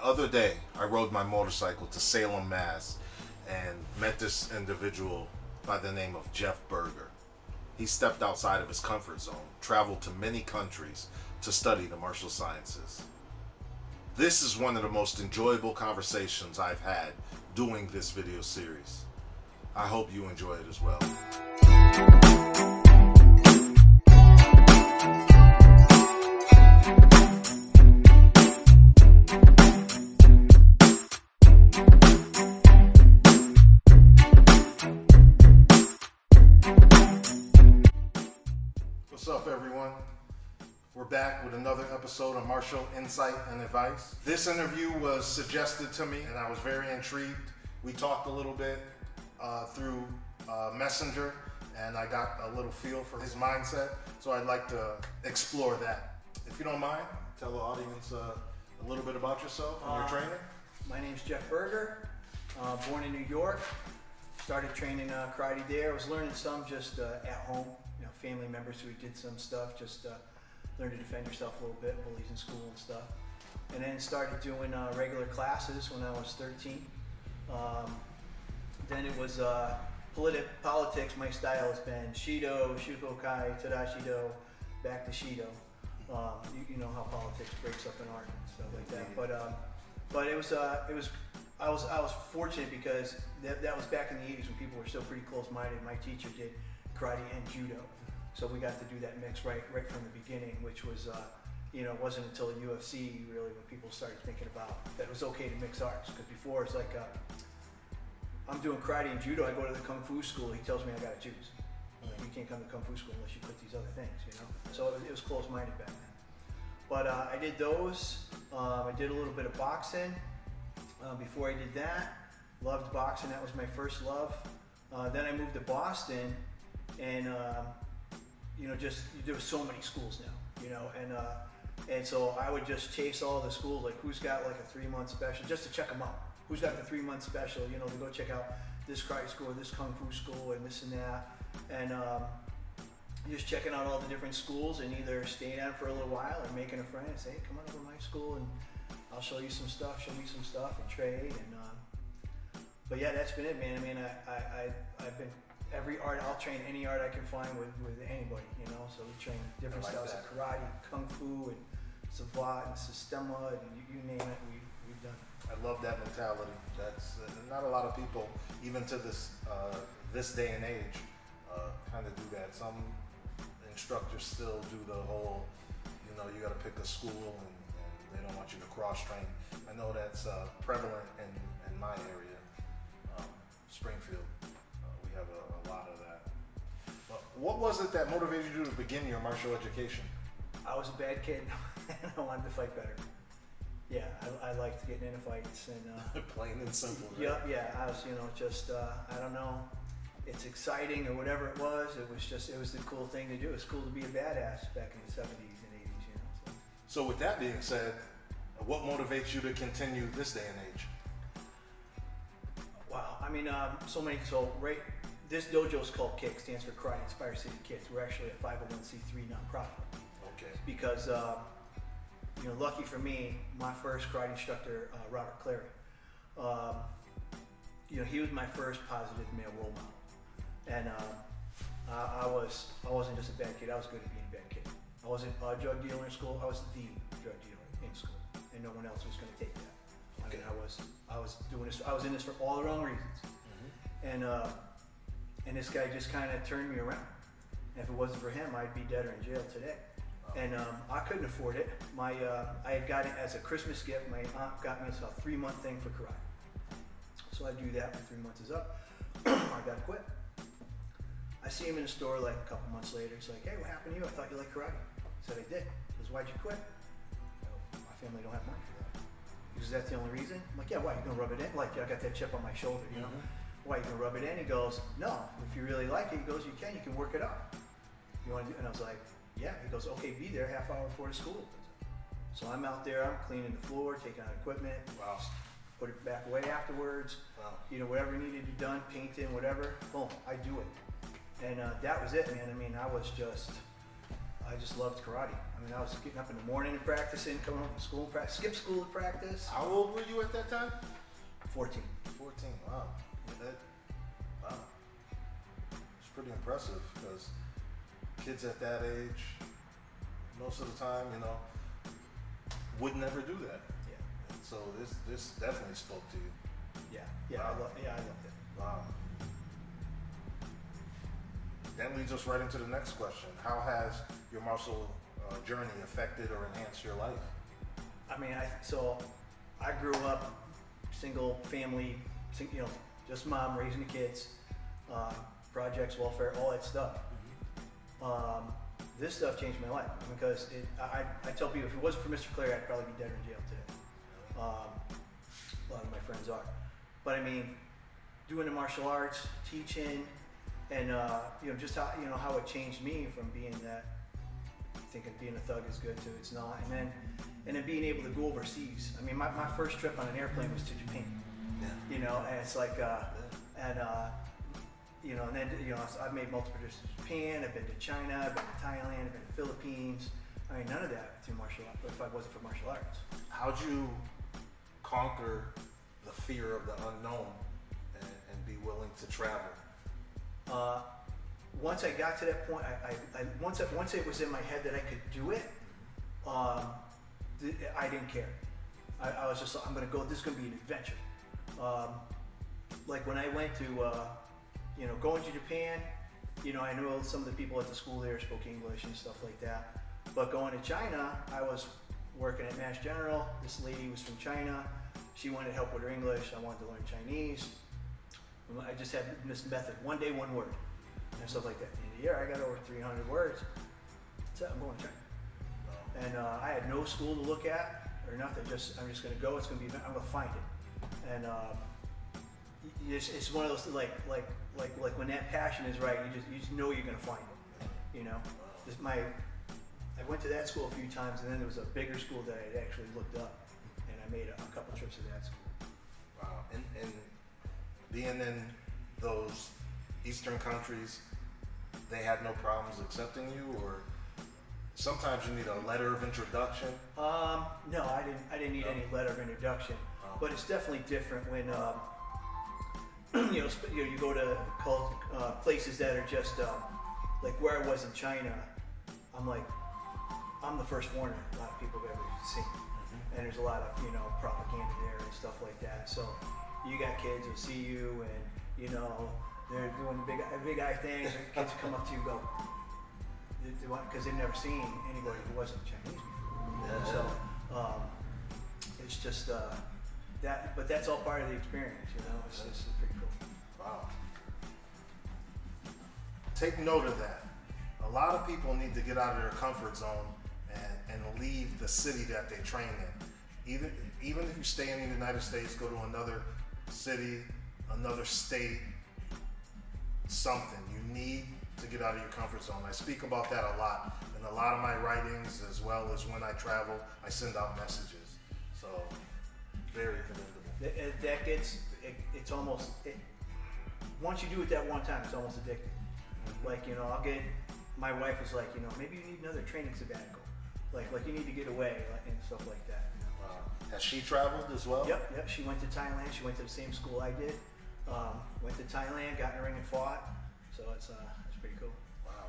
The other day, I rode my motorcycle to Salem, Mass, and met this individual by the name of Jeff Burger. He stepped outside of his comfort zone, traveled to many countries to study the martial sciences. This is one of the most enjoyable conversations I've had doing this video series. I hope you enjoy it as well. What's up, everyone? We're back with another episode of Martial Insight and Advice. This interview was suggested to me and I was very intrigued. We talked a little bit through Messenger and I got a little feel for his mindset, so I'd like to explore that. If you don't mind, tell the audience a little bit about yourself and your training. My name's Jeff Burger, born in New York. Started training karate there. I was learning some just at home. You know, family members who did some stuff, just learn to defend yourself a little bit, bullies in school and stuff. And then started doing regular classes when I was 13. Then it was politics. My style has been Shido, Shukokai, Tadashido, back to Shido. You know how politics breaks up an art and stuff like that. But it was I was fortunate because that was back in the 80s when people were still pretty close-minded. My teacher did karate and judo, so we got to do that mix right from the beginning, which was it wasn't until the UFC really when people started thinking about that it was okay to mix arts. Because before it's like I'm doing karate and judo, I go to the kung fu school, he tells me I gotta choose. Like, you can't come to kung fu school unless you put these other things, you know. So it was close-minded back then. But I did those. I did a little bit of boxing. Before I did that, loved boxing. That was my first love. Then I moved to Boston, and there were so many schools now, and so I would just chase all the schools, like who's got like a 3-month special, just to check them out. Who's got the 3-month special? To go check out this karate school, or this kung fu school, and this and that, and just checking out all the different schools, and either staying at it for a little while, or making a friend and say, hey, come on over to my school, and I'll show you some stuff, and trade, but yeah, that's been it, man. I mean, I've been every art. I'll train any art I can find with anybody, So we train different styles of karate, kung fu, and savate, and sistema, and you name it, we've done it. I love that mentality. That's not a lot of people, even to this day and age, kind of do that. Some instructors still do the whole, you got to pick a school and they don't want you to cross-train. I know that's prevalent in my area, Springfield. We have a lot of that. But what was it that motivated you to begin your martial education? I was a bad kid and I wanted to fight better. Yeah, I liked getting into fights and plain and simple. Right? Yeah. I was, I don't know. It's exciting or whatever it was. It was the cool thing to do. It was cool to be a badass back in the 70s and 80s. So with that being said, what motivates you to continue this day and age? Wow, I mean, this dojo is called K.I.C.K, stands for Karate Inspired City Kids. We're actually a 501c3 nonprofit. Okay. Because, lucky for me, my first karate instructor, Robert Clary, he was my first positive male role model. And I wasn't just a bad kid, I was good at being a bad kid. I wasn't a drug dealer in school, I was the drug dealer in school. And no one else was going to take that. Okay. I mean, I was doing this. I was in this for all the wrong reasons. Mm-hmm. And this guy just kind of turned me around. And if it wasn't for him, I'd be dead or in jail today. Oh. And I couldn't afford it. I had got it as a Christmas gift. My aunt got me a 3-month thing for karate. So I do that when 3 months is up. I got to quit. I see him in the store like a couple months later. He's like, hey, what happened to you? I thought you liked karate. I said, I did. He goes, why'd you quit? My family don't have money for that. He goes, that's the only reason? I'm like, yeah, why? You gonna rub it in? Like, I got that chip on my shoulder, you know? Why, you gonna rub it in? He goes, no, if you really like it, he goes, you can work it up. You wanna do? And I was like, yeah. He goes, okay, be there half hour before the school. So I'm out there, I'm cleaning the floor, taking out equipment. Wow. Put it back away afterwards. Wow. Whatever needed to be done, painting, whatever, boom, I do it. And that was it, man. I mean, I I just loved karate. I mean, I was getting up in the morning and practicing, coming home from school and practice, skip school to practice. How old were you at that time? 14. 14. Wow. Wow. It's pretty impressive because kids at that age, most of the time, you know, would never do that. Yeah. And so this definitely spoke to you. Yeah. Wow. I loved it. Wow. That leads us right into the next question. How has your martial journey affected or enhanced your life? I mean, I grew up single family, you know, just mom raising the kids, projects, welfare, all that stuff. This stuff changed my life because I tell people if it wasn't for Mr. Clary, I'd probably be dead or in jail today. A lot of my friends are. But I mean, doing the martial arts, teaching, and you know, just how it changed me from being that, thinking being a thug is good to it's not, and then being able to go overseas. I mean, my first trip on an airplane was to Japan. Yeah. You know, and it's like, you know, and then, you know, I've made multiple trips to Japan, I've been to China, I've been to Thailand, I've been to the Philippines. I mean, none of that through martial arts, if I wasn't for martial arts. How'd you conquer the fear of the unknown and be willing to travel? Once I got to that point, once it was in my head that I could do it, I didn't care. I was just like, I'm gonna go, this is gonna be an adventure. Like when I went to, you know, going to Japan, you know, I knew some of the people at the school there spoke English and stuff like that. But going to China, I was working at Mass General. This lady was from China. She wanted help with her English. I wanted to learn Chinese. I just had this method, one day, one word, and stuff like that. At the end of the year, I got over 300 words. That's it, I'm going to China. And I had no school to look at or nothing. I'm just going to go. It's going to be. I'm going to find it. And it's one of those like when that passion is right, you just know you're going to find it. You know, I went to that school a few times, and then there was a bigger school that I actually looked up, and I made a couple trips to that school. Wow. And being in those Eastern countries, they had no problems accepting you, or sometimes you need a letter of introduction? No, I didn't need any letter of introduction, but it's definitely different when you go to places that are just like where I was in China. I'm the first foreigner a lot of people have ever seen, and there's a lot of propaganda there and stuff like that. So you got kids who see you and they're doing big eye things. Kids come up to you and go, because they've never seen anybody who wasn't Chinese before. Yeah. So it's just that, but that's all part of the experience. It's pretty cool. Wow. Take note of that. A lot of people need to get out of their comfort zone and leave the city that they train in. Even if you stay in the United States, go to another city, another state, something. You need to get out of your comfort zone. I speak about that a lot in a lot of my writings, as well as when I travel, I send out messages. So, very commendable. That gets, it's almost, once you do it that one time, it's almost addictive. Like, my wife is like, maybe you need another training sabbatical. Like you need to get away and stuff like that. Wow. Has she traveled as well? Yep. She went to Thailand. She went to the same school I did. Went to Thailand, got in the ring and fought. So it's pretty cool. Wow.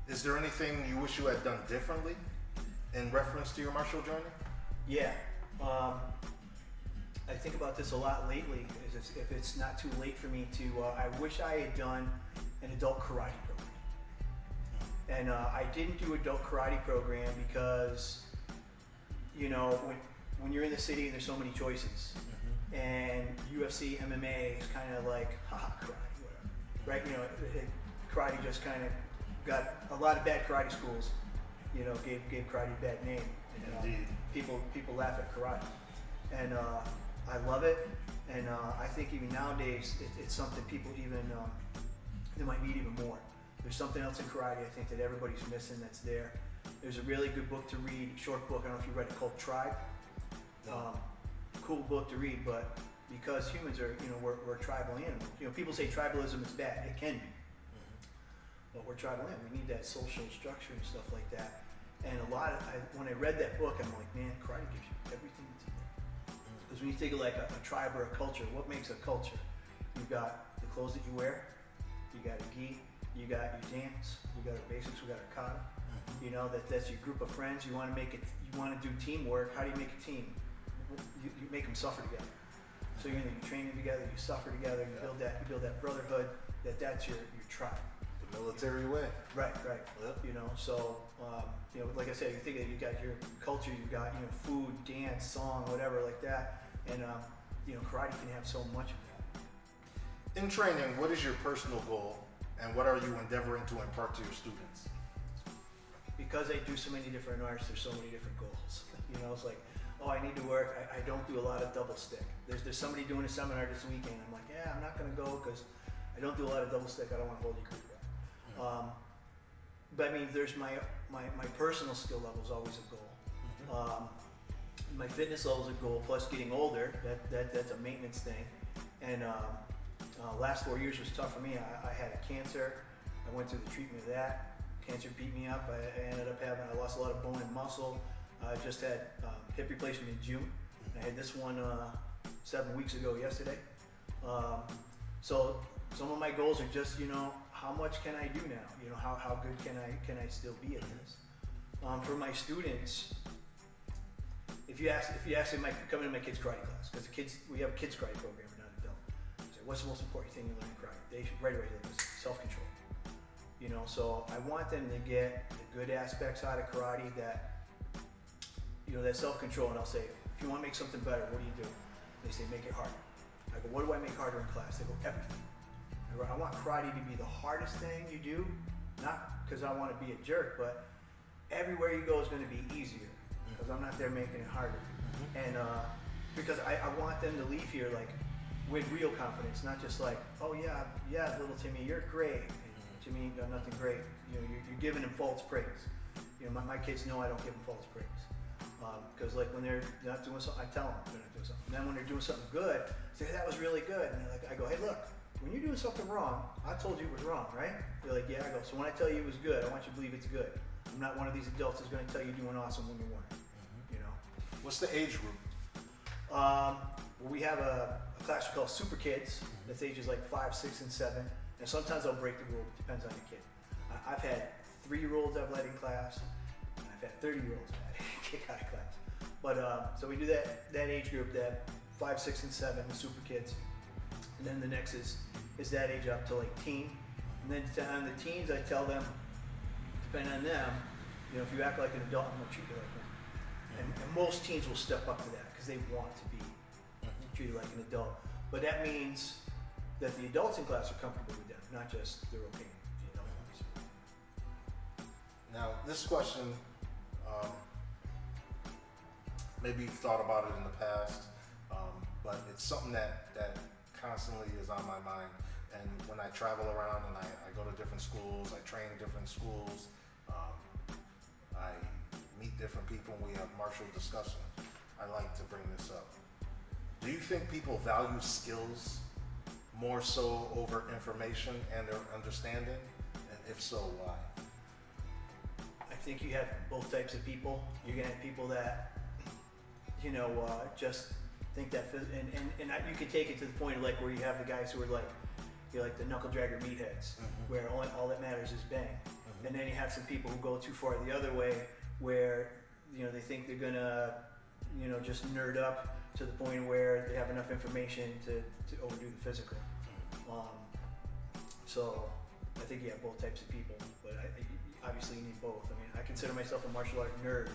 Is there anything you wish you had done differently in reference to your martial journey? Yeah. I think about this a lot lately. If it's not too late for me to, I wish I had done an adult karate program. And I didn't do adult karate program because, when you're in the city, there's so many choices. And UFC, MMA is kind of like, haha, karate, whatever, right? Karate just kind of got a lot of bad karate schools, gave karate a bad name. And, Indeed. People laugh at karate. And I love it. And I think even nowadays, it's something people they might need even more. There's something else in karate I think that everybody's missing that's there. There's a really good book to read, short book, I don't know if you read it, called Tribe. Cool book to read, but because humans are, we're tribal animals. People say tribalism is bad. It can be. but we're tribal land. We need that social structure and stuff like that. And when I read that book, I'm like, man, karate gives you everything that's in there. Because when you think of like a tribe or a culture, what makes a culture? You've got the clothes that you wear, you got a gi, you got your dance, you got our basics, we got our kata. You know, that's your group of friends. You want to make it. You want to do teamwork. How do you make a team? You make them suffer together. So you train together, you suffer together, you build that brotherhood. That's your tribe. The military way. Right. Yep. You know, so you know, like I said, you think that you got your culture, you got food, dance, song, whatever like that, and you know, karate can have so much of that. In training, what is your personal goal, and what are you endeavoring to impart to your students? Because I do so many different arts, there's so many different goals. You know, it's like, oh, I need to work. I don't do a lot of double stick. There's somebody doing a seminar this weekend. I'm like, yeah, I'm not going to go because I don't do a lot of double stick. I don't want to hold your group back. But I mean, there's my personal skill level is always a goal. My fitness level is a goal. Plus, getting older, that's a maintenance thing. And last 4 years was tough for me. I had a cancer. I went through the treatment of that. Cancer beat me up. I lost a lot of bone and muscle. I just had hip replacement in June. I had this one 7 weeks ago yesterday. So some of my goals are just, you know, how much can I do now? You know, how good can I still be at this? For my students, if you ask them, come into my kids karate class, because we have a kids karate program, not adult. So what's the most important thing you learn in karate? They should right away look at self-control. You know, so I want them to get the good aspects out of karate, that, you know, that self-control. And I'll say, if you want to make something better, what do you do? They say, make it harder. I go, what do I make harder in class? They go, everything. I go, I want karate to be the hardest thing you do, not because I want to be a jerk, but everywhere you go is going to be easier, because I'm not there making it harder. And because I want them to leave here like with real confidence, not just like, oh yeah, little Timmy, you're great. Timmy, you got nothing great. You know, you're giving them false praise. You know, my kids know I don't give them false praise. Because like when they're not doing something, I tell them they're not doing something. And then when they're doing something good, I say, that was really good. And I go, hey, look, when you're doing something wrong, I told you it was wrong, right? They're like, yeah. I go, so when I tell you it was good, I want you to believe it's good. I'm not one of these adults that's going to tell you you're doing awesome when you weren't. You know. What's the age group? We have a class we call Super Kids. That's ages like 5, 6, and 7. And sometimes I'll break the rule. It depends on the kid. I've had 3-year-olds I've led in class, and I've had 30-year-olds I've had in K.I.C.K class. But so we do that age group, that 5, 6, and 7, the Super Kids. And then the next is that age up to like teen. And then on the teens, I tell them, depending on them, you know, if you act like an adult, I'm gonna treat you like one. And most teens will step up to that because they want to be treated like an adult. But that means that the adults in class are comfortable with them, not just they're okay with the adults. Now, this question, maybe you've thought about it in the past, but it's something that constantly is on my mind. And when I travel around and I go to different schools, I train in different schools, I meet different people, and we have martial discussions, I like to bring this up. Do you think people value skills more so over information and their understanding? And if so, why? I think you have both types of people. You're gonna have people that, you know, just think that, and you can take it to the point of like where you have the guys who are like, you're like the knuckle dragger meatheads, where all that matters is bang. And then you have some people who go too far the other way, where, you know, they think they're gonna, you know, just nerd up to the point where they have enough information to overdo the physical. So I think you have both types of people, but I obviously you need both. I mean, I consider myself a martial art nerd,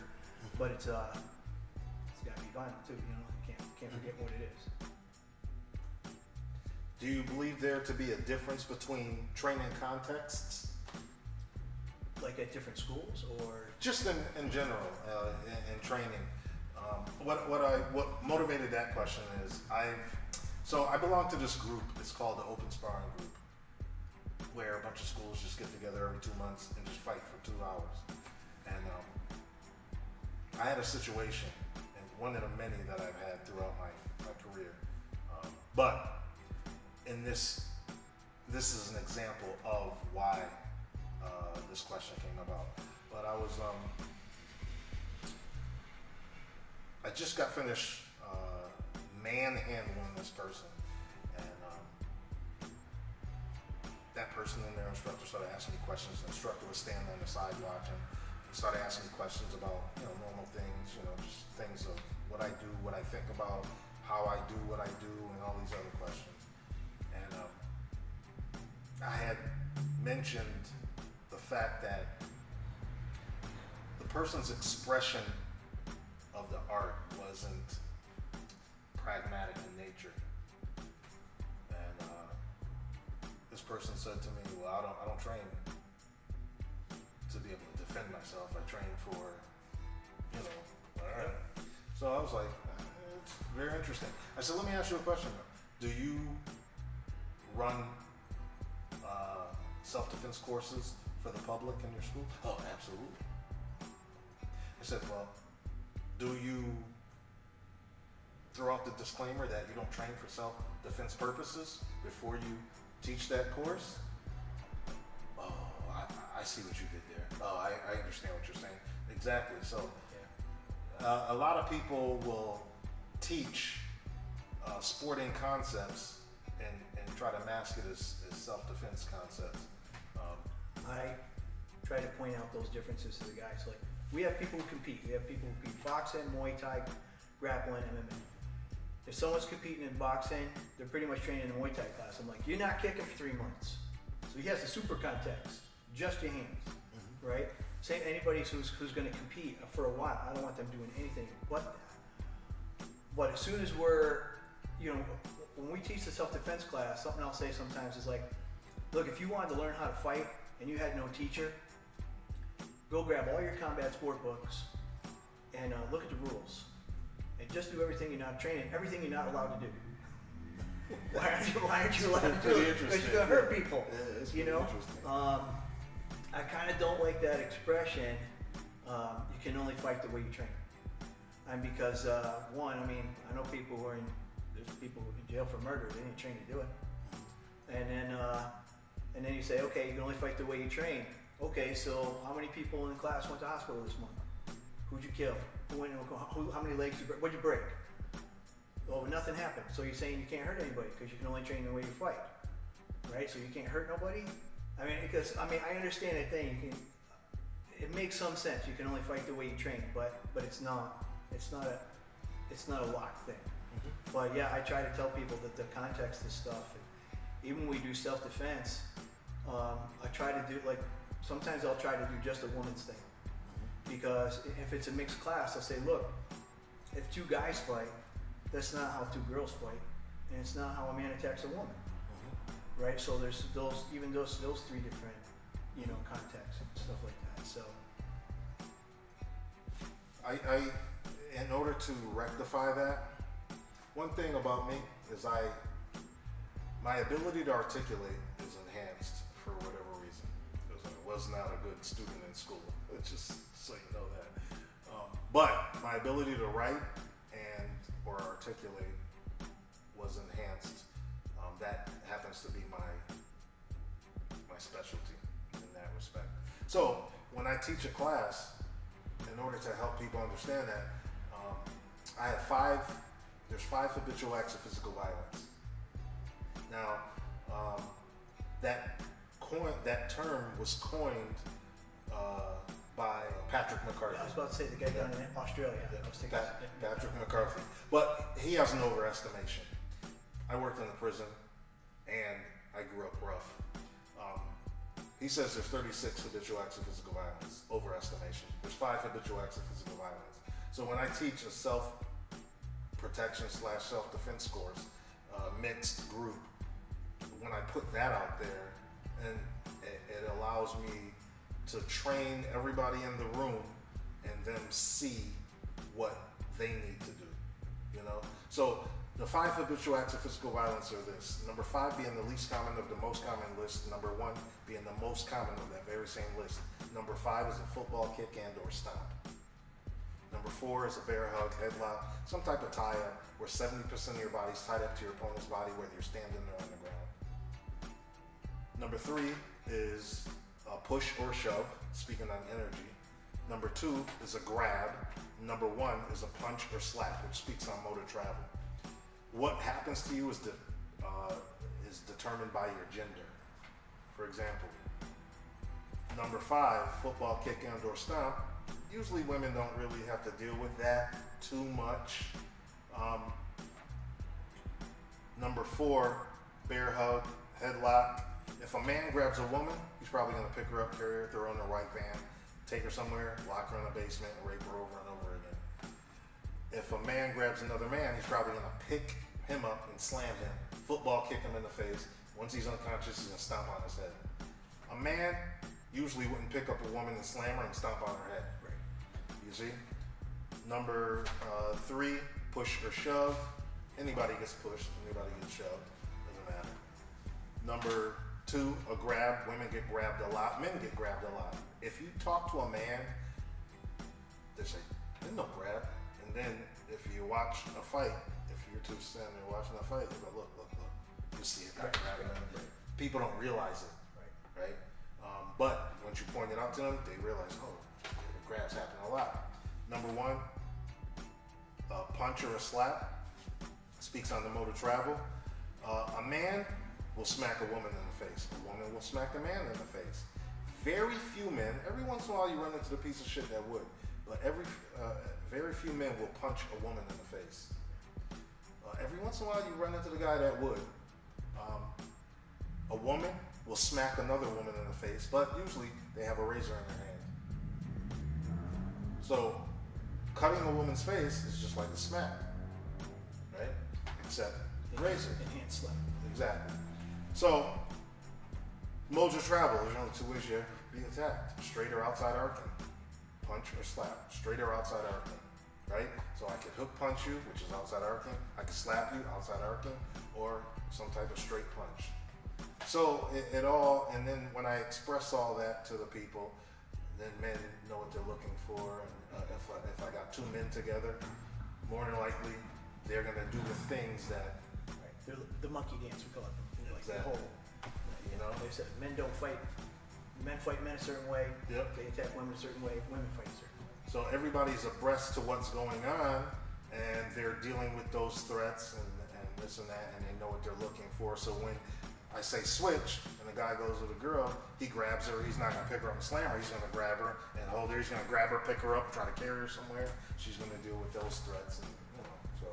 but it's got to be violent too. You know, you can't forget what it is. Do you believe there to be a difference between training contexts? Like at different schools, or just in general, in training? What motivated that question is I belong to this group. It's called the Open Sparring Group, where a bunch of schools just get together every 2 months and just fight for 2 hours. And I had a situation, and one of the many that I've had throughout my career. But in this is an example of why this question came about. But I just got finished manhandling this person, and that person and their instructor started asking me questions. The instructor was standing on the side watching. He started asking me questions about, normal things, just things of what I do, what I think about, how I do what I do, and all these other questions. And I had mentioned the fact that the person's expression of the art wasn't pragmatic in nature. And this person said to me, well, I don't train to be able to defend myself. I train for, all right. So I was like, it's very interesting. I said, let me ask you a question. Do you run self-defense courses for the public in your school? Oh, absolutely. I said, well, do you throw out the disclaimer that you don't train for self-defense purposes before you teach that course? Oh, I see what you did there. Oh, I understand what you're saying. Exactly. So a lot of people will teach sporting concepts and try to mask it as self-defense concepts. I try to point out those differences to the guys. Like, we have people who compete. We have people who compete boxing, Muay Thai, grappling, MMA. If someone's competing in boxing, they're pretty much training in a Muay Thai class. I'm like, you're not kicking for 3 months. So he has the super context, just your hands, right? Say anybody who's going to compete for a while, I don't want them doing anything but that. But as soon as we're, when we teach the self-defense class, something I'll say sometimes is like, look, if you wanted to learn how to fight and you had no teacher, go grab all your combat sport books and look at the rules. And just do everything you're not training, everything you're not allowed to do. Why aren't you allowed to do it? Because you're going to hurt people. Yeah, I kind of don't like that expression, you can only fight the way you train. And because, one, I know people who there's people in jail for murder, they didn't train to do it. And then you say, okay, you can only fight the way you train. Okay, so how many people in the class went to hospital this month? Who'd you kill? How many legs you break? What'd you break? Well, nothing happened. So you're saying you can't hurt anybody because you can only train the way you fight, right? So you can't hurt nobody? I understand that thing. It makes some sense. You can only fight the way you train, but it's not a locked thing. Mm-hmm. But yeah, I try to tell people that the context of stuff. Even when we do self-defense, I try to do sometimes I'll try to do just a woman's thing. Because if it's a mixed class, I'll say, look, if 2 guys fight, that's not how 2 girls fight, and it's not how a man attacks a woman, right? So there's those 3 different, contexts and stuff like that. So, in order to rectify that, one thing about me is my ability to articulate is enhanced for whatever reason. Because I was not a good student in school. Just so you know that. But my ability to write or articulate was enhanced. That happens to be my specialty in that respect. So when I teach a class, in order to help people understand that, I have there's 5 habitual acts of physical violence. Now, that term was coined by Patrick McCarthy. I was about to say the guy down in Australia. I was thinking Patrick McCarthy. But he has an overestimation. I worked in the prison and I grew up rough. He says there's 36 habitual acts of physical violence, overestimation. There's 5 habitual acts of physical violence. So when I teach a self-protection / self-defense course, mixed group, when I put that out there, and it allows me to train everybody in the room and them see what they need to do, So the 5 habitual acts of physical violence are this. Number 5 being the least common of the most common list. Number 1 being the most common of that very same list. Number 5 is a football kick and or stomp. Number 4 is a bear hug, headlock, some type of tie-up where 70% of your body's tied up to your opponent's body, whether you're standing or on the ground. Number 3 is a push or shove, speaking on energy. Number 2 is a grab. Number 1 is a punch or slap, which speaks on motor travel. What happens to you is determined by your gender. For example, number 5, football kick and or stomp. Usually women don't really have to deal with that too much. Number 4, bear hug, headlock. If a man grabs a woman, he's probably going to pick her up, carry her, throw her in the right van, take her somewhere, lock her in the basement, and rape her over and over again. If a man grabs another man, he's probably going to pick him up and slam him, football kick him in the face. Once he's unconscious, he's going to stomp on his head. A man usually wouldn't pick up a woman and slam her and stomp on her head. Right. You see? Number 3, push or shove. Anybody gets pushed, anybody gets shoved, doesn't matter. Number 2, a grab. Women get grabbed a lot, men get grabbed a lot. If you talk to a man, they say, there's no grab. And then if you watch a fight, if you're two standing there watching a fight, you go, look. You see it, not grabbing them. People don't realize it, right? But once you point it out to them, they realize, oh, the grabs happen a lot. Number 1, a punch or a slap. Speaks on the motor travel. A man will smack a woman in the face. A woman will smack a man in the face. Very few men, every once in a while you run into the piece of shit that would, but very few men will punch a woman in the face. Every once in a while you run into the guy that would. A woman will smack another woman in the face, but usually they have a razor in their hand. So cutting a woman's face is just like a smack, right? Except razor. Enhanced slap. Exactly. So modes of travel, there's only 2 ways you be attacked. Straight or outside arcing. Punch or slap. Straight or outside arcing. Right? So I could hook punch you, which is outside arcing. I could slap you, outside arcing, or some type of straight punch. So it all, and then when I express all that to the people, then men know what they're looking for. And if I got 2 men together, more than likely they're gonna do the things that. Right. They're the monkey dance, we call it. Like Exactly. the whole. You know. They said men don't fight. Men fight men a certain way. Yep. They attack women a certain way. Women fight a certain way. So everybody's abreast to what's going on, and they're dealing with those threats and this and that, and they know what they're looking for. So when I say switch, and the guy goes with a girl, he grabs her. He's not gonna pick her up and slam her. He's gonna grab her and hold her. He's gonna grab her, pick her up, try to carry her somewhere. She's gonna deal with those threats, and so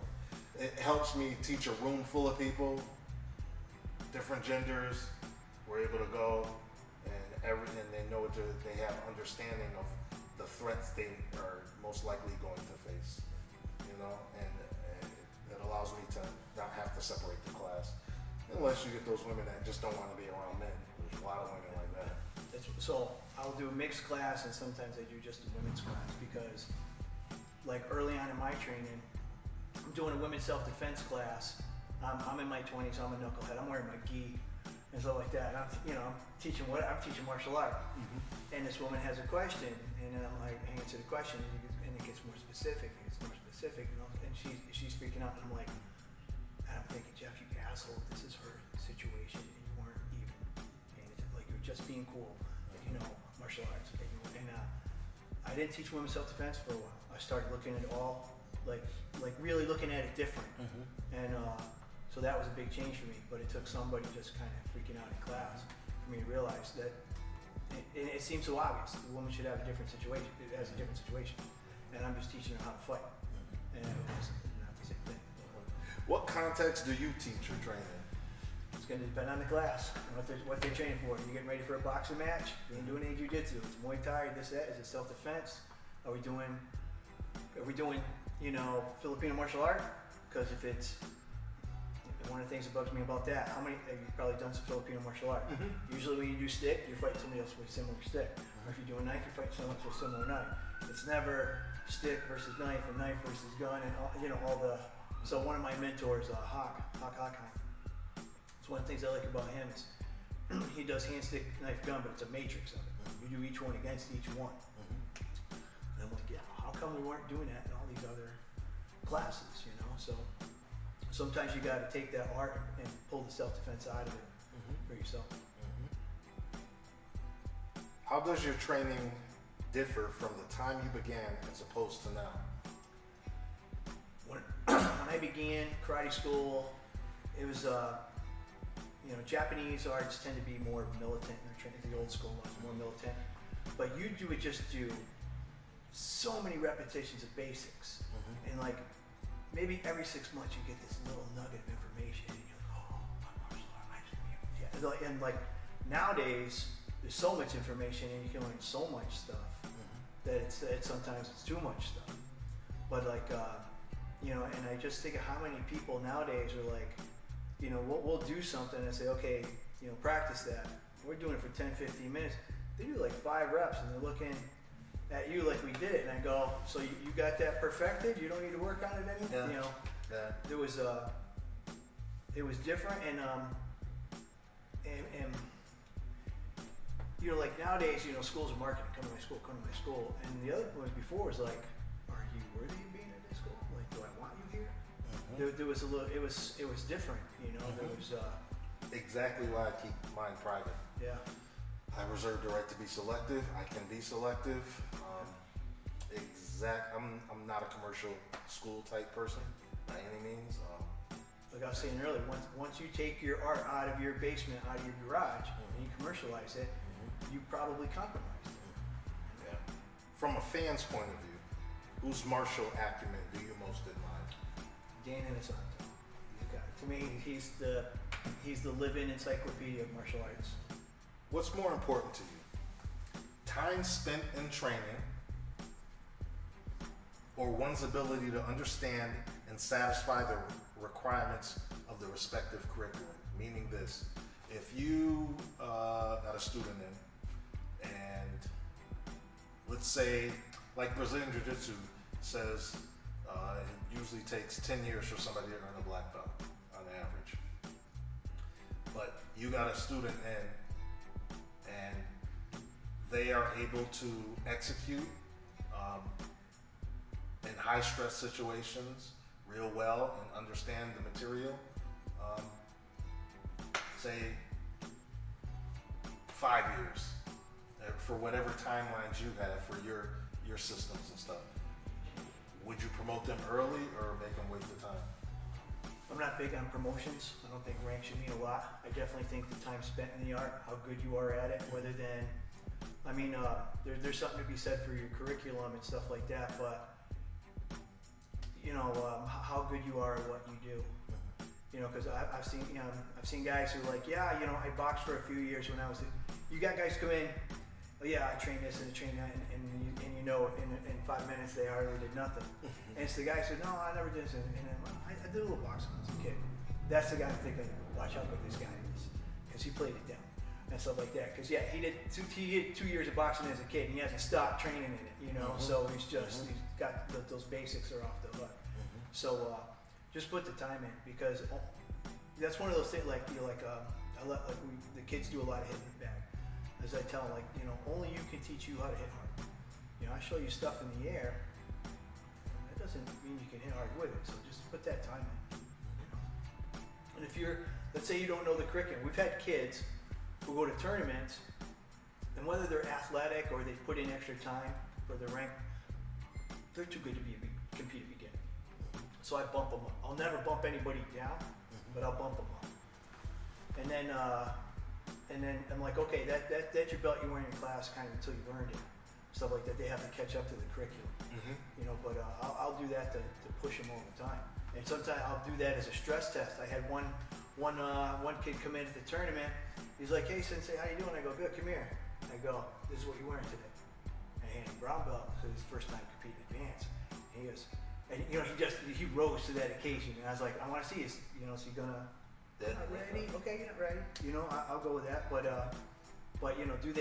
it helps me teach a room full of people, different genders. We're able to go, and they know what they have understanding of the threats they are most likely going to face, and it allows me to not have to separate the class, unless you get those women that just don't want to be around men. There's a lot of women like that. So I'll do a mixed class, and sometimes I do just a women's class, because like early on in my training, I'm doing a women's self-defense class. I'm in my 20s, I'm a knucklehead, I'm wearing my gi and stuff like that. I'm teaching martial art. Mm-hmm. And this woman has a question, and then I'm like, I answer the question, and it gets more specific, and she's freaking out, and I'm like, and I'm thinking, Jeff, you asshole, this is her situation, and you weren't even paying attention. Like, you're just being cool, martial arts. And I didn't teach women's self-defense for a while. I started looking at all, like really looking at it different. Mm-hmm. And so that was a big change for me, but it took somebody just kind of freaking out in class for me to realize that it seems so obvious. The woman should have a different situation. It has a different situation, and I'm just teaching her how to fight, and it's not the same thing. What context do you teach or train in? It's going to depend on the class and what they're training for. Are you getting ready for a boxing match? Are you doing any jiu-jitsu? It's Muay Thai. This, that. Is it self-defense? Are we doing Filipino martial art? Because if it's one of the things that bugs me about that, how many have you probably done some Filipino martial art? Mm-hmm. Usually when you do stick, you're fighting somebody else with a similar stick. Or if you do a knife, you're fighting someone else with a similar knife. It's never stick versus knife and knife versus gun and all the. So one of my mentors, Hawk, it's one of the things I like about him is he does hand, stick, knife, gun, but it's a matrix of it. You do each one against each one. Mm-hmm. And I'm like, yeah, how come we weren't doing that in all these other classes, So sometimes you got to take that art and pull the self-defense out of it for yourself. How does your training differ from the time you began as opposed to now? When I began karate school, it was Japanese arts tend to be more militant. The old school was more militant, but you would just do so many repetitions of basics, and like maybe every 6 months you get this little nugget of information, and you're like, oh, martial art, yeah. And like nowadays, there's so much information, and you can learn so much stuff that sometimes it's too much stuff. But like and I just think of how many people nowadays are like, we'll do something and say, okay, practice that. We're doing it for 10, 15 minutes. They do like 5 reps, and they're looking at you like we did it, and I go, so you got that perfected? You don't need to work on it anymore? Yeah. There was it was different, and like nowadays, schools are marketing, come to my school, and the other ones before was like, are you worthy of being at this school? Like, do I want you here? There was a little, it was different, there was exactly why I keep mine private. yeah. I reserve the right to be selective. I can be selective. I'm not a commercial school type person by any means. Like I was saying earlier, once you take your art out of your basement, out of your garage, and you commercialize it, you probably compromised it. Yeah. From a fan's point of view, whose martial acumen do you most admire? Dan Inosanto. To me, he's the living encyclopedia of martial arts. What's more important to you? Time spent in training, or one's ability to understand and satisfy the requirements of the respective curriculum? Meaning this, if you got a student in, and let's say, like Brazilian Jiu-Jitsu says, it usually takes 10 years for somebody to earn a black belt on average. But you got a student in, and they are able to execute in high stress situations real well and understand the material, say 5 years, for whatever timelines you have for your systems and stuff. Would you promote them early or make them wait the time? I'm not big on promotions. I don't think rank should mean a lot. I definitely think the time spent in the art, how good you are at it, whether than, there's something to be said for your curriculum and stuff like that, but how good you are at what you do. Because I've seen guys who are like, I boxed for a few years when I was. You got guys come in, oh yeah, I trained this and I trained that, and in 5 minutes they hardly did nothing. And it's the guy who said, no, I never did this, and I did a little boxing when I was a kid. That's the guy I'm thinking, watch how good this guy is, because he played it down and stuff like that. Because he did 2 years of boxing as a kid, and he hasn't stopped training in it, So he's got those basics are off the hook. So just put the time in, because that's one of those things. The kids do a lot of hitting the bag. As I tell them, only you can teach you how to hit hard. I show you stuff in the air. That doesn't mean you can hit hard with it. So just put that time in. And if let's say you don't know the curriculum. We've had kids who go to tournaments, and whether they're athletic or they put in extra time for their rank, they're too good to compete at the beginning. So I bump them up. I'll never bump anybody down, but I'll bump them up. And then I'm like, okay, that's your belt you wear in your class kind of until you've earned it. Stuff like that. They have to catch up to the curriculum. But I'll do that to push them all the time. And sometimes I'll do that as a stress test. I had one kid come in at the tournament. He's like, hey, Sensei, how you doing? I go, good, come here. I go, this is what you're wearing today. And I hand him a brown belt, so his first time competing advance. And he goes, and he rose to that occasion. And I was like, I want to see is he gonna, not ready? Okay, you're not ready. I'll go with that. But do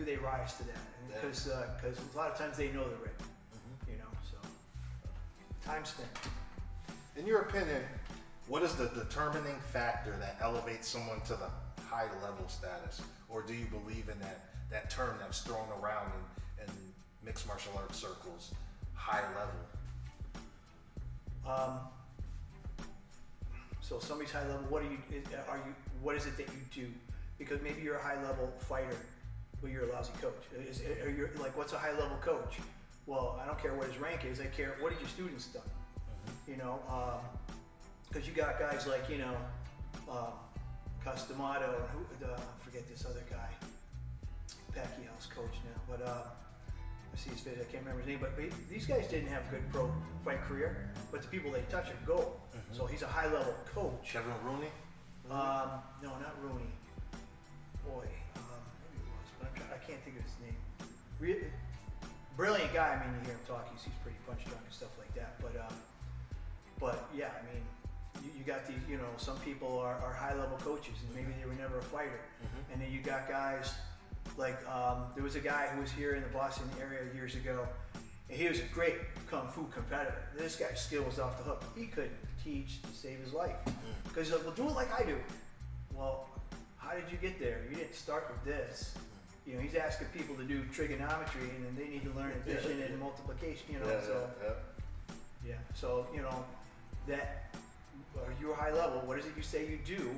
they rise to that? Because a lot of times they know they're ready. So time spent. In your opinion, what is the determining factor that elevates someone to the high level status? Or do you believe in that term that's thrown around in mixed martial arts circles, high level? So somebody's high level, what is it that you do? Because maybe you're a high level fighter well, you're a lousy coach. Or you're like, what's a high level coach? Well, I don't care what his rank is. I care what did your students done. You know, because you got guys like Costamato and I forget this other guy. Pacquiao's coach now, but I see his face. I can't remember his name. But these guys didn't have a good pro fight career, but the people they touch are gold. So he's a high level coach. Kevin Rooney? No, not Rooney. Boy, maybe it was, but I can't think of his name. Brilliant guy. I mean, you hear him talk, he's pretty punch drunk and stuff like that. But yeah, I mean, you got these, some people are high level coaches and maybe they were never a fighter. And then you got guys like, there was a guy who was here in the Boston area years ago, and he was a great kung fu competitor. This guy's skill was off the hook. He couldn't teach to save his life. Because he's like, well, do it like I do. Well, how did you get there? You didn't start with this. He's asking people to do trigonometry, and then they need to learn addition and multiplication, So, that, are you a high level? What is it you say you do?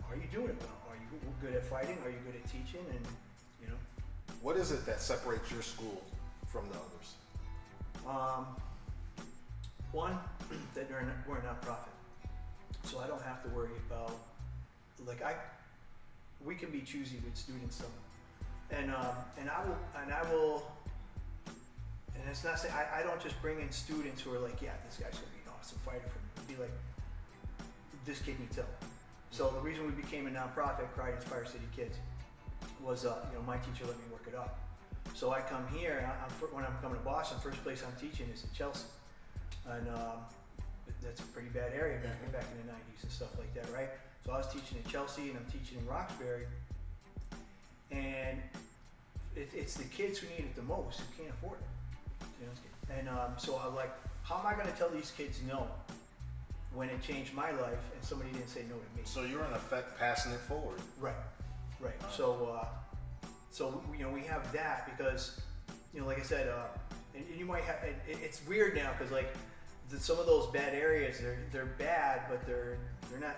Are you doing it well? Are you good at fighting? Are you good at teaching? And, What is it that separates your school from the others? One, that we're a nonprofit. So I don't have to worry about, we can be choosy with students, and I will, and it's not saying, I don't just bring in students who are like, yeah, this guy's gonna be an awesome fighter for me. It'd be like, this kid needs help. So the reason we became a nonprofit, Karate Inspire City Kids, was, my teacher let me work it up. So I come here, and when I'm coming to Boston, first place I'm teaching is in Chelsea. And that's a pretty bad area back in the 90s and stuff like that, right? So I was teaching in Chelsea and I'm teaching in Roxbury. And it's the kids who need it the most who can't afford it. And so I'm like, how am I going to tell these kids no when it changed my life and somebody didn't say no to me? So you're in effect passing it forward. Right. So we have that because, like I said, and you might have, it's weird now because like some of those bad areas, they're bad, but they're not,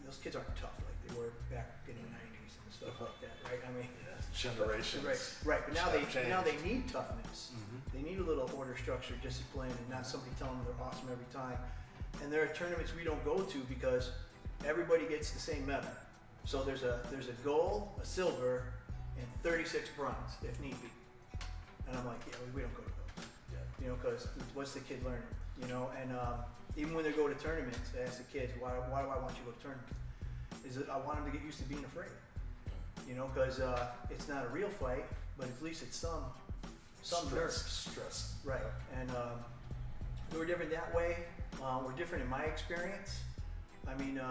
those kids aren't tough like they were back in the 90s and stuff like that, right? I mean, generations. Right. But now they need toughness. They need a little order, structure, discipline, and not somebody telling them they're awesome every time. And there are tournaments we don't go to because everybody gets the same medal. So there's a gold, a silver, and 36 bronze if need be. And I'm like, yeah, we don't go to those. Because what's the kid learning? And even when they go to tournaments, I ask the kids, why do I want you to go to tournaments? I want them to get used to being afraid. Because it's not a real fight, but at least it's some stress. Right. And we're different that way. We're different in my experience. I mean,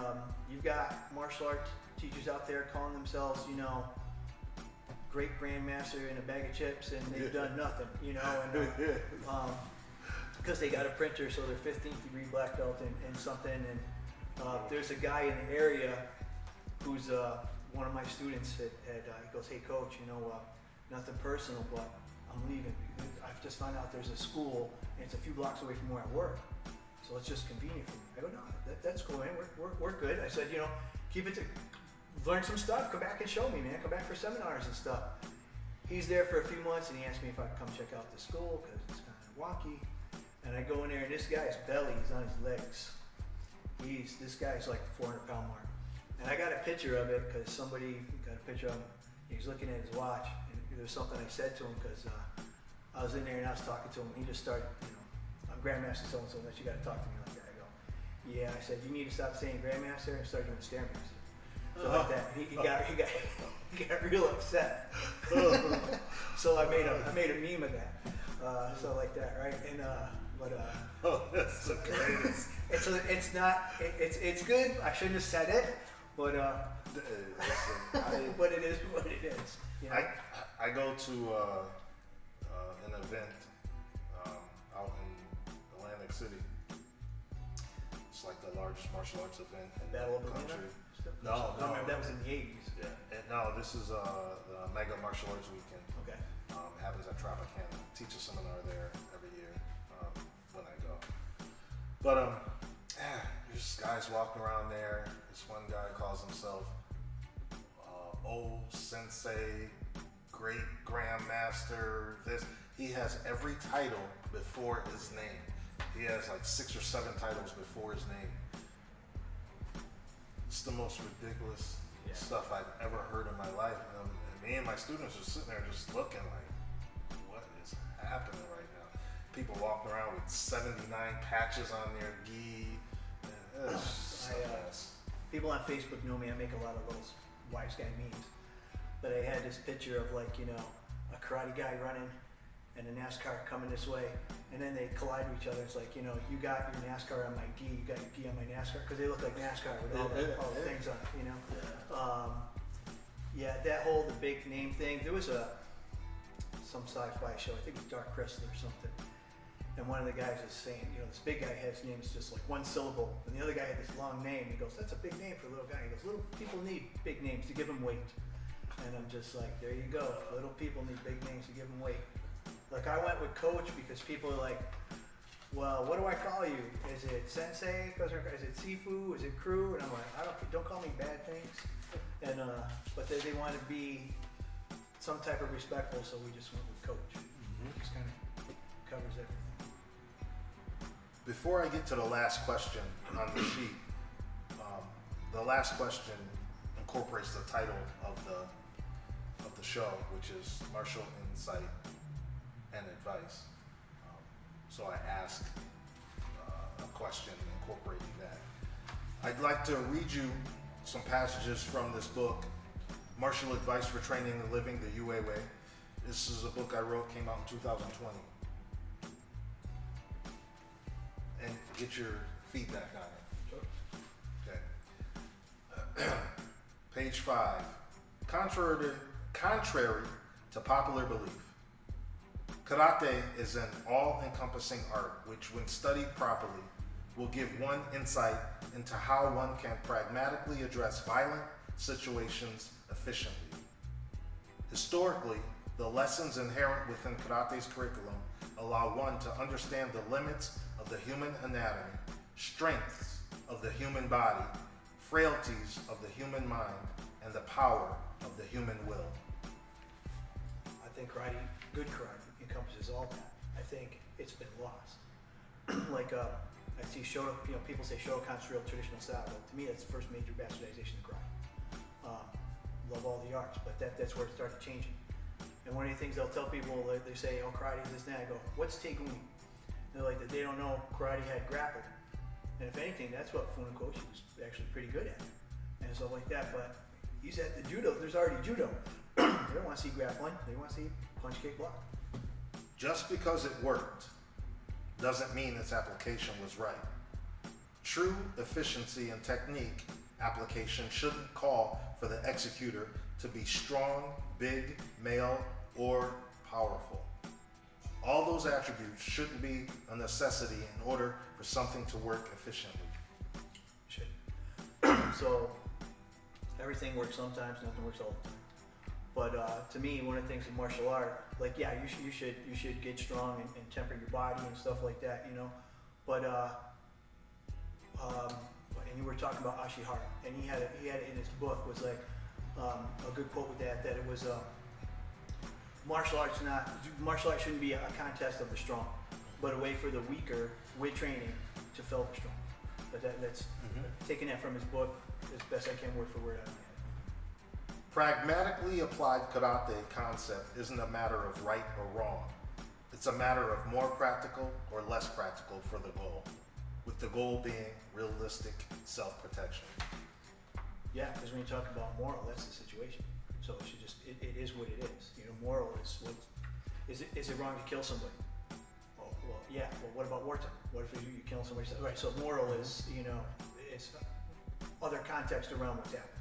you've got martial arts teachers out there calling themselves, great grandmaster in a bag of chips, and they've done nothing, and because they got a printer, so they're 15th degree black belt in something. And there's a guy in the area who's one of my students. He goes, hey coach, nothing personal, but I'm leaving. I've just found out there's a school, and it's a few blocks away from where I work. So it's just convenient for me. I go, no, that's cool, man. We're good. I said, keep it to learn some stuff. Come back and show me, man. Come back for seminars and stuff. He's there for a few months, and he asked me if I could come check out the school because it's kind of wonky. And I go in there, and this guy's belly is on his legs. This guy's like the 400-pound mark. And I got a picture of it because somebody got a picture of him. He's looking at his watch, and there was something I said to him because I was in there and I was talking to him. And he just started, I'm Grandmaster so-and-so, unless you got to talk to me like that. I go, yeah. I said, you need to stop saying Grandmaster and start doing Stairmaster. So like that, he got real upset. So I made a meme of that. So like that, right? And that's okay. It's good. I shouldn't have said it, but but it is what it is. I go to an event out in Atlantic City. It's like the largest martial arts event in Battle of the country. Arena? No, that was in the 80s. Yeah, and no, this is the Mega Martial Arts Weekend. Okay. It happens at Tropicana. I teach a seminar there every year when I go. But there's guys walking around there. This one guy calls himself Sensei great grandmaster, this. He has every title before his name. He has like 6 or 7 titles before his name. It's the most ridiculous stuff I've ever heard in my life. And me and my students are sitting there just looking like, what is happening right now? People walking around with 79 patches on their gi. It's just a mess. People on Facebook know me. I make a lot of little wise guy memes. But I had this picture of like, you know, a karate guy running and a NASCAR coming this way, and then they collide with each other. It's like, you know, you got your NASCAR on my gi, you got your gi on my NASCAR, because they look like NASCAR with all the things on it, you know. That whole the big name thing. There was some sci-fi show, I think it was Dark Crystal or something, and one of the guys is saying, you know, this big guy has names just like one syllable, and the other guy had this long name. He goes, that's a big name for a little guy. He goes, little people need big names to give them weight. And I'm just like, there you go. Little people need big names to give them weight. Like I went with Coach because people are like, well, what do I call you? Is it Sensei? Is it Sifu? Is it Crew? And I'm like, don't call me bad things. And but they want to be some type of respectful, so we just went with Coach. Mm-hmm. Just kind of covers everything. Before I get to the last question on the sheet, the last question incorporates the title of the show, which is Martial Insight and Advice. So I asked a question incorporating that. I'd like to read you some passages from this book, Martial Advice for Training and Living the UA Way. This is a book I wrote, came out in 2020. And get your feedback on it. Okay. Page 5. Contrary to popular belief, karate is an all-encompassing art which, when studied properly, will give one insight into how one can pragmatically address violent situations efficiently. Historically, the lessons inherent within karate's curriculum allow one to understand the limits of the human anatomy, strengths of the human body, frailties of the human mind, and the power of the human will. I think karate, good karate, encompasses all that. I think it's been lost. Like I see Shoto, you know, people say Shotokan's real traditional style. But to me, that's the first major bastardization of karate. Love all the arts, but that's where it started changing. And one of the things they'll tell people, they say, oh, karate is this and that. I go, what's Taegumi? They're like, that they don't know karate had grappling. And if anything, that's what Funakoshi was actually pretty good at. And stuff like that, but he's at the judo, there's already judo. They don't want to see grappling, they want to see punch, kick, block. Just because it worked doesn't mean its application was right. True efficiency and technique application shouldn't call for the executor to be strong, big, male, or powerful. All those attributes shouldn't be a necessity in order for something to work efficiently. Should. So everything works sometimes, nothing works all the time. But to me, one of the things in martial art, like yeah, you should get strong and temper your body and stuff like that, you know. But and you were talking about Ashihara, and he had it in his book, was like a good quote with that it was martial arts shouldn't be a contest of the strong, but a way for the weaker with training to fill the strong. But that's taking that from his book as best I can, word for word. Pragmatically applied karate concept isn't a matter of right or wrong. It's a matter of more practical or less practical for the goal, with the goal being realistic self-protection. Yeah, because when you talk about moral, that's the situation. So it should just, it is what it is. You know, moral is what, is it wrong to kill somebody? Oh, well, yeah, well, what about wartime? What if you kill somebody? Right, so moral is, you know, it's other context around what's happening.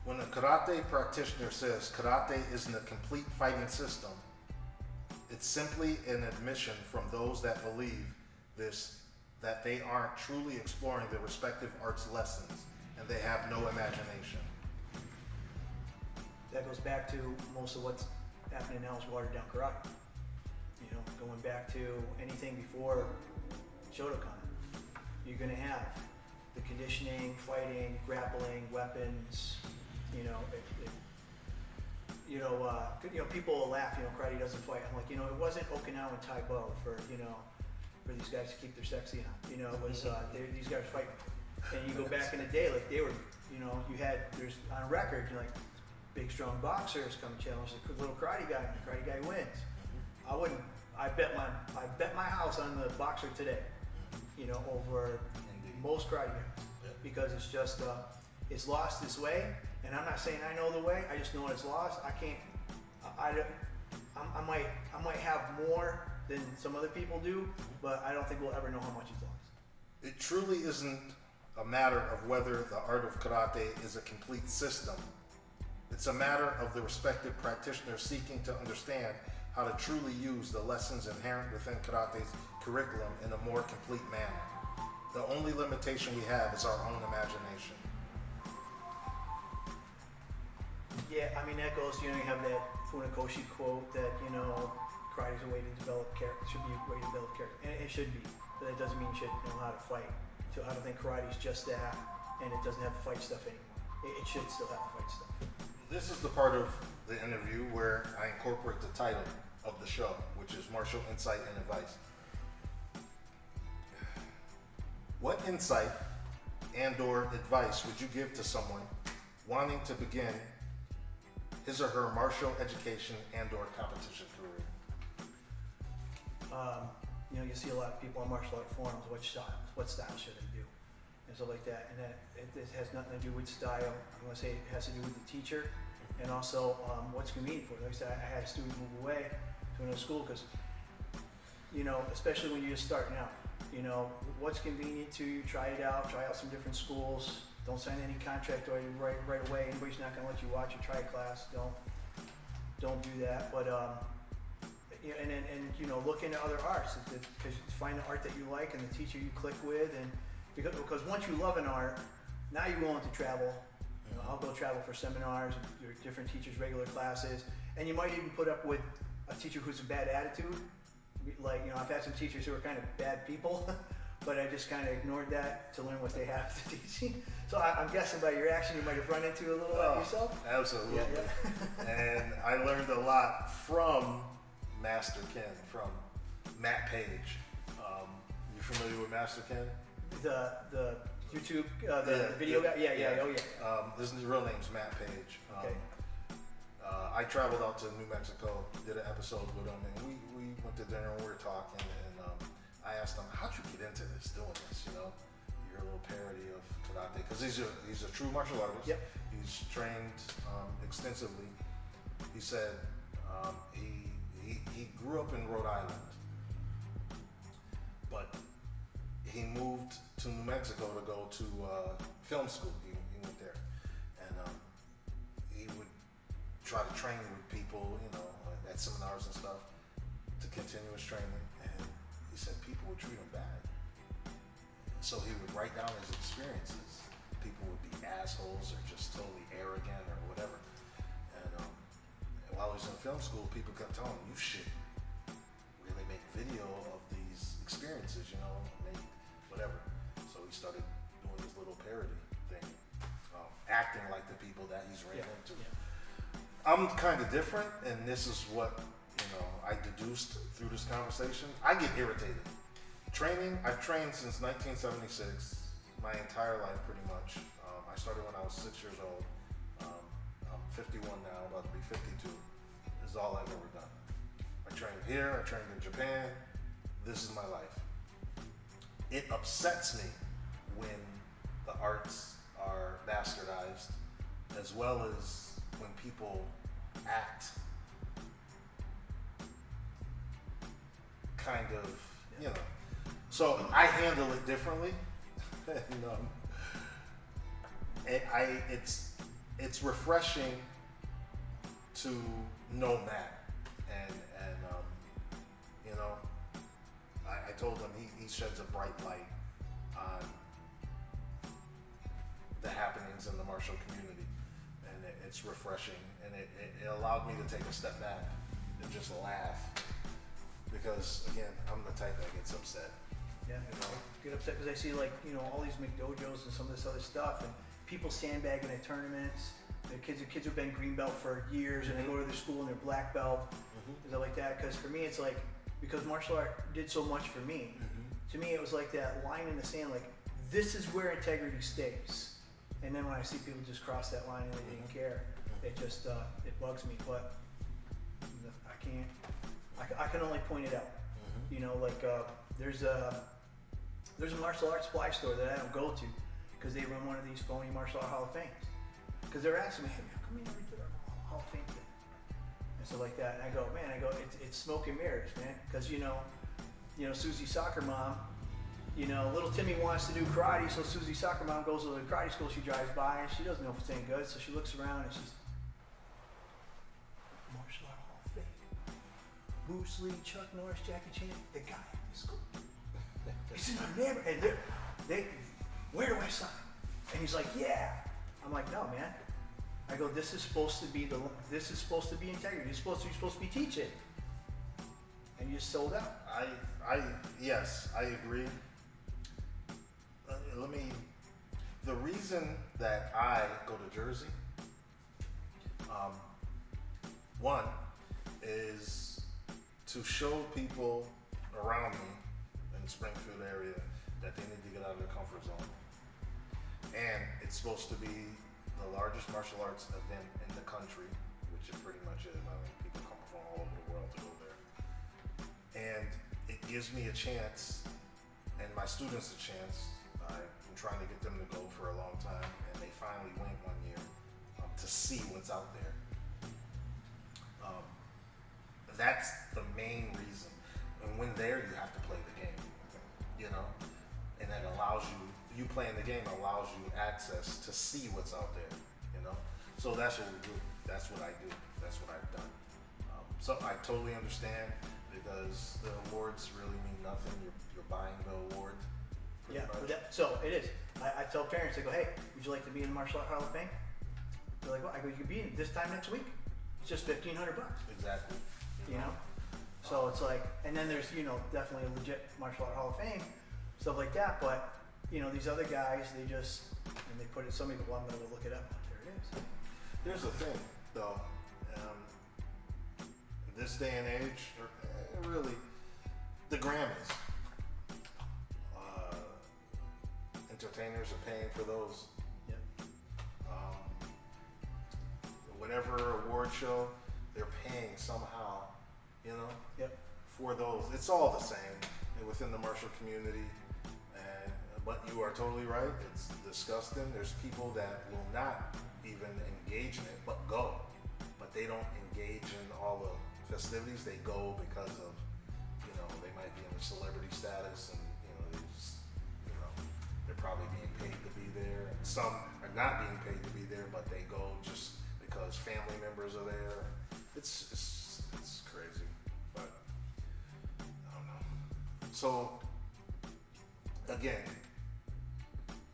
When a karate practitioner says karate isn't a complete fighting system, it's simply an admission from those that believe this, that they aren't truly exploring their respective arts lessons and they have no imagination. That goes back to most of what's happening now is watered down karate. You know, going back to anything before Shotokan, you're going to have the conditioning, fighting, grappling, weapons. You know, people will laugh, karate doesn't fight. I'm like, it wasn't Okinawan Taibo for these guys to keep their sexy on. It was, these guys fighting. And you go back in the day, like they were, there's on record, big strong boxers come challenge the little karate guy, and the karate guy wins. I bet my house on the boxer today, over most karate guys, because it's just, it's lost this way, and I'm not saying I know the way, I just know it's lost. I might have more than some other people do, but I don't think we'll ever know how much it's lost. It truly isn't a matter of whether the art of karate is a complete system. It's a matter of the respective practitioners seeking to understand how to truly use the lessons inherent within karate's curriculum in a more complete manner. The only limitation we have is our own imagination. Yeah, that goes, you have that Funakoshi quote that, karate's a way to develop character, should be a way to develop character, and it should be, but that doesn't mean you should know how to fight. So I don't think karate's just that, and it doesn't have the fight stuff anymore. It should still have the fight stuff. This is the part of the interview where I incorporate the title of the show, which is Martial Insight and Advice. What insight and/or advice would you give to someone wanting to begin his or her martial education and/or competition career? You see a lot of people on martial art forums, what style should they do, and stuff like that. And it has nothing to do with style. I'm going to say it has to do with the teacher, and also what's convenient for it. Like I said, I had a student move away to another school because, especially when you're just starting out, what's convenient to you, try it out, try out some different schools. Don't sign any contract right away. Anybody's not going to let you watch or try a class. Don't do that. But look into other arts, because you find the art that you like and the teacher you click with, and because once you love an art, now you're willing to travel. I'll go travel for seminars, your different teachers, regular classes, and you might even put up with a teacher who's a bad attitude. Like, I've had some teachers who are kind of bad people, but I just kind of ignored that to learn what they have to teach me. So I'm guessing by your action, you might have run into a little of yourself. Absolutely. Yeah. And I learned a lot from Master Ken, from Matt Page. You familiar with Master Ken? The YouTube, video guy? Yeah. Oh, yeah. His real name's Matt Page. Okay. I traveled out to New Mexico, did an episode with him, and we went to dinner and we were talking, and I asked him, how'd you get into this, doing this, You're a little parody of karate, because he's a true martial artist. Yep. He's trained extensively. He said he grew up in Rhode Island, but he moved to New Mexico to go to film school. He went there, and he would try to train with people, at seminars and stuff, to continue his training. And he said people would treat him bad, so he would write down his experiences. People would be assholes or just totally arrogant or whatever. And while he was in film school, people kept telling him, you should really make video of these experiences, make whatever. So he started doing this little parody thing, acting like the people that he's ran into. Yeah. I'm kind of different, and this is what I deduced through this conversation. I get irritated. Training, I've trained since 1976, my entire life pretty much. I started when I was 6 years old. I'm 51 now, about to be 52. This is all I've ever done. I trained here, I trained in Japan. This is my life. It upsets me when the arts are bastardized, as well as when people act kind of, So I handle it differently. It's refreshing to know that, and I told him he sheds a bright light on the happenings in the martial community, and it's refreshing, and it allowed me to take a step back and just laugh, because again, I'm the type that gets upset. Yeah, get upset because I see all these McDojos and some of this other stuff, and people sandbagging at tournaments, The kids who've been green belt for years and they go to the school and they're black belt, and stuff like that. Because for me, it's like, because martial art did so much for me, to me it was like that line in the sand, like, this is where integrity stays. And then when I see people just cross that line and they didn't care, it just, it bugs me. But I can only point it out. You know, like, there's a martial arts supply store that I don't go to because they run one of these phony martial art Hall of Fames. Because they're asking me, hey, man, how come you never did a Hall of Fame thing? And stuff like that. And I go, man, it's smoke and mirrors, man. Because, you know, Susie Soccer Mom, little Timmy wants to do karate, so Susie Soccer Mom goes to the karate school, she drives by, and she doesn't know if it's any good, so she looks around and she's, martial art Hall of Fame. Bruce Lee, Chuck Norris, Jackie Chan, the guy at this school. He's in our neighborhood, and where do I sign? And he's like, yeah. I'm like, no, man. I go, this is supposed to be integrity. You're supposed to be teaching. And you just sold out. Yes, I agree. The reason that I go to Jersey, one, is to show people around me in the Springfield area that they need to get out of their comfort zone. And it's supposed to be the largest martial arts event in the country, which it pretty much is. I mean, people come from all over the world to go there. And it gives me a chance, and my students a chance. I've been trying to get them to go for a long time, and they finally went one year to see what's out there. That's the main reason. And when there, you have to play the game, and that allows you playing the game allows you access to see what's out there, So that's what we do. That's what I do. That's what I've done. So I totally understand, because the awards really mean nothing. You're buying the award. Yeah, so it is. I tell parents, I go, hey, would you like to be in the Martial Art Hall of Fame? They're like, well, I go, you can be in this time next week. It's just $1,500. Exactly. So it's like, and then there's, definitely a legit Martial Art Hall of Fame, stuff like that, but, these other guys, they just, and they put it, somebody go, well, I'm gonna go look it up. There it is. Here's the thing, though. In this day and age, really, the Grammys, entertainers are paying for those. Yep. Whatever award show, they're paying somehow, Yep. for those. It's all the same within the martial community. But you are totally right. It's disgusting. There's people that will not even engage in it, but go. But they don't engage in all the festivities. They go because of, they might be in a celebrity status, and they're probably being paid to be there. And some are not being paid to be there, but they go just because family members are there. It's crazy, but I don't know. So again,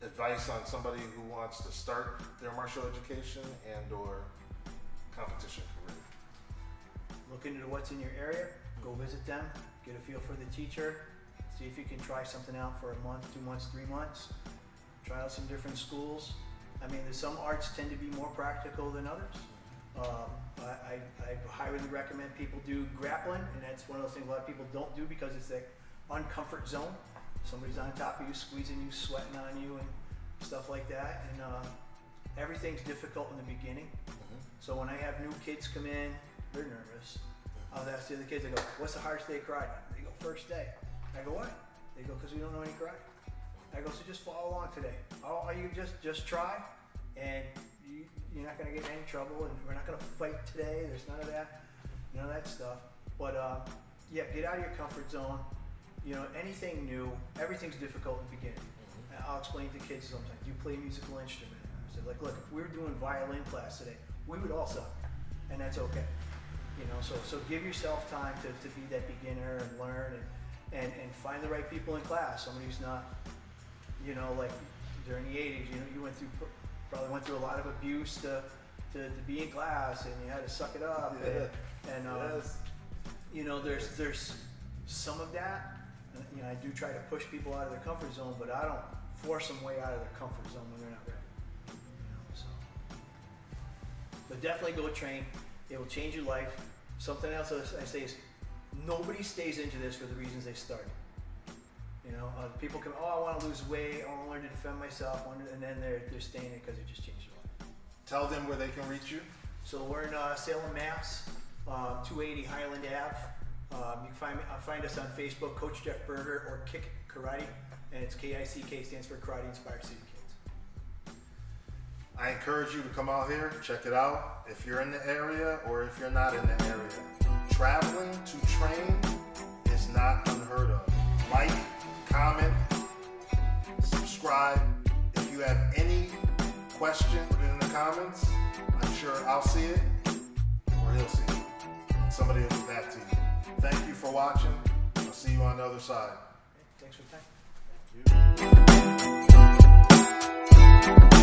advice on somebody who wants to start their martial education and or competition career. Look into what's in your area, go visit them, get a feel for the teacher, see if you can try something out for a month, 2 months, 3 months, try out some different schools. I mean, some arts tend to be more practical than others. I highly recommend people do grappling, and that's one of those things a lot of people don't do because it's that uncomfort zone. Somebody's on top of you, squeezing you, sweating on you, and stuff like that. And everything's difficult in the beginning. So when I have new kids come in, they're nervous. I'll ask the other kids, I go, what's the hardest day of karate? They go, first day. I go, why? They go, because we don't know any karate. I go, so just follow along today. All you just try, and you're not going to get in any trouble, and we're not going to fight today. There's none of that stuff. But yeah, get out of your comfort zone. Anything new, everything's difficult in the beginning. I'll explain to kids sometimes, you play a musical instrument. I said, look, if we were doing violin class today, we would all suck, and that's okay. So give yourself time to be that beginner and learn and find the right people in class. Somebody who's not, like during the 80s, you probably went through a lot of abuse to be in class, and you had to suck it up. And there's some of that. I do try to push people out of their comfort zone, but I don't force them way out of their comfort zone when they're not ready. But definitely go train. It will change your life. Something else I say is nobody stays into this for the reasons they started. You know, people come, I want to lose weight, I want to learn to defend myself, and then they're staying in it because it just changed their life. Tell them where they can reach you. So we're in Salem, Mass, 280 Highland Ave. You can find us on Facebook, Coach Jeff Burger, or Kick Karate, and it's K.I.C.K stands for Karate Inspired City Kids. I encourage you to come out here, check it out. If you're in the area or if you're not in the area, traveling to train is not unheard of. Like, comment, subscribe. If you have any question, put it in the comments. I'm sure I'll see it or he'll see it. Somebody will get back to you. Thank you for watching. I'll see you on the other side. Thanks for your time. Thank you.